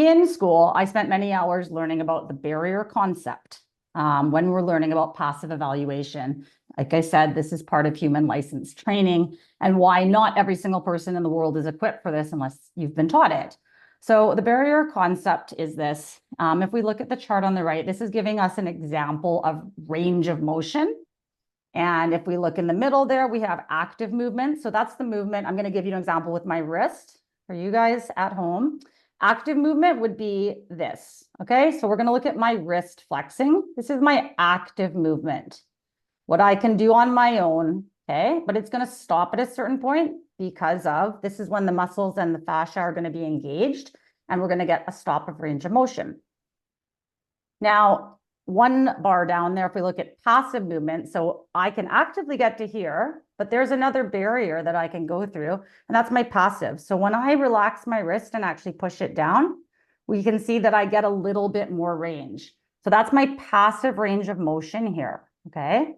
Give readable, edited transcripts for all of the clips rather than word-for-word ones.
In school, I spent many hours learning about the barrier concept when we're learning about passive evaluation. Like I said, this is part of human license training and why not every single person in the world is equipped for this unless you've been taught it. So the barrier concept is this. If we look at the chart on the right, this is giving us an example of range of motion. And if we look in the middle there, we have active movement. So that's the movement. I'm going to give you an example with my wrist for you guys at home. Active movement would be this, okay? So we're gonna look at my wrist flexing. This is my active movement. What I can do on my own, okay? But it's gonna stop at a certain point because of, this is when the muscles and the fascia are gonna be engaged and we're gonna get a stop of range of motion. Now, one bar down there, if we look at passive movement, so I can actively get to here, but there's another barrier that I can go through, and that's my passive. So when I relax my wrist and actually push it down, we can see that I get a little bit more range. So that's my passive range of motion here, okay?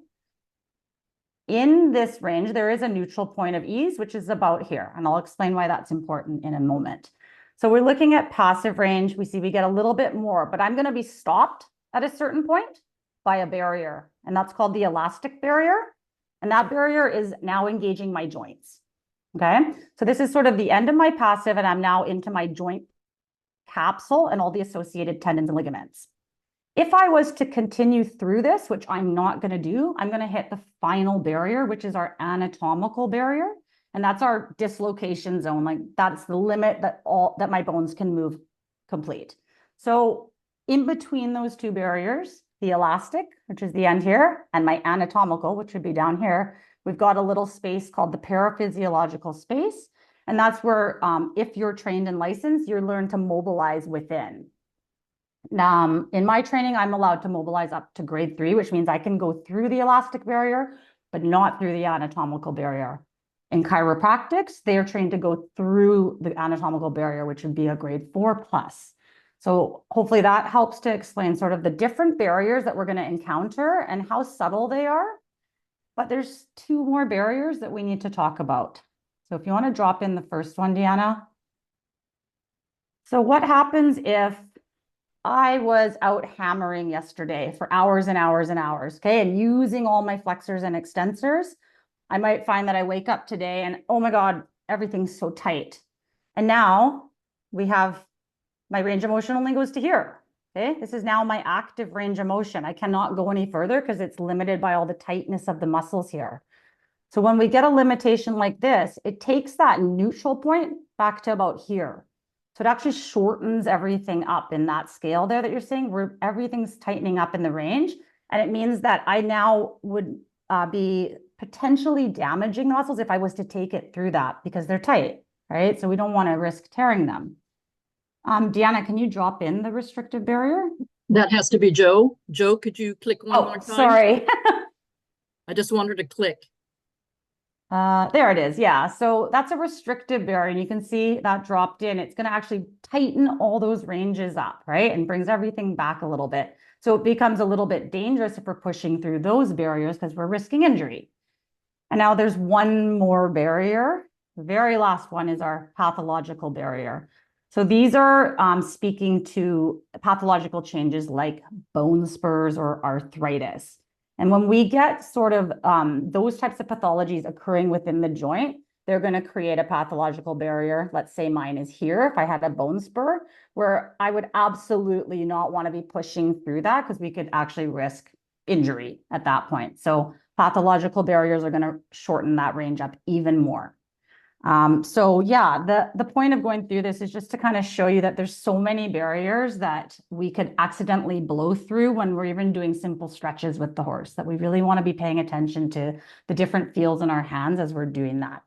In this range, there is a neutral point of ease, which is about here, and I'll explain why that's important in a moment. So we're looking at passive range. We see we get a little bit more, but I'm going to be stopped at a certain point by a barrier, and that's called the elastic barrier. And that barrier is now engaging my joints, okay? So this is sort of the end of my passive, and I'm now into my joint capsule and all the associated tendons and ligaments. If I was to continue through this, which I'm not gonna do, I'm gonna hit the final barrier, which is our anatomical barrier, and that's our dislocation zone. Like that's the limit that my bones can move complete. So in between those two barriers, the elastic, which is the end here, and my anatomical, which would be down here, we've got a little space called the paraphysiological space. And that's where, if you're trained and licensed, you learn to mobilize within. In my training, I'm allowed to mobilize up to grade 3, which means I can go through the elastic barrier, but not through the anatomical barrier. In chiropractics, they are trained to go through the anatomical barrier, which would be a grade 4+. So hopefully that helps to explain sort of the different barriers that we're going to encounter and how subtle they are. But there's 2 more barriers that we need to talk about. So if you want to drop in the first one, Deanna. So what happens if I was out hammering yesterday for hours and hours and hours, okay, and using all my flexors and extensors? I might find that I wake up today and, oh my God, everything's so tight. And now we have my range of motion only goes to here, okay? This is now my active range of motion. I cannot go any further because it's limited by all the tightness of the muscles here. So when we get a limitation like this, it takes that neutral point back to about here. So it actually shortens everything up in that scale there that you're seeing, where everything's tightening up in the range. And it means that I now would be potentially damaging the muscles if I was to take it through that because they're tight, right? So we don't want to risk tearing them. Deanna, can you drop in the restrictive barrier? That has to be Joe. Joe, could you click one more time? Sorry. I just want her to click. There it is. Yeah. So that's a restrictive barrier. And you can see that dropped in. It's going to actually tighten all those ranges up, right? And brings everything back a little bit. So it becomes a little bit dangerous if we're pushing through those barriers because we're risking injury. And now there's one more barrier. The very last one is our pathological barrier. So these are speaking to pathological changes like bone spurs or arthritis. And when we get sort of those types of pathologies occurring within the joint, they're going to create a pathological barrier. Let's say mine is here. If I had a bone spur, where I would absolutely not want to be pushing through that because we could actually risk injury at that point. So pathological barriers are going to shorten that range up even more. So yeah, the point of going through this is just to kind of show you that there's so many barriers that we could accidentally blow through when we're even doing simple stretches with the horse, that we really want to be paying attention to the different feels in our hands as we're doing that.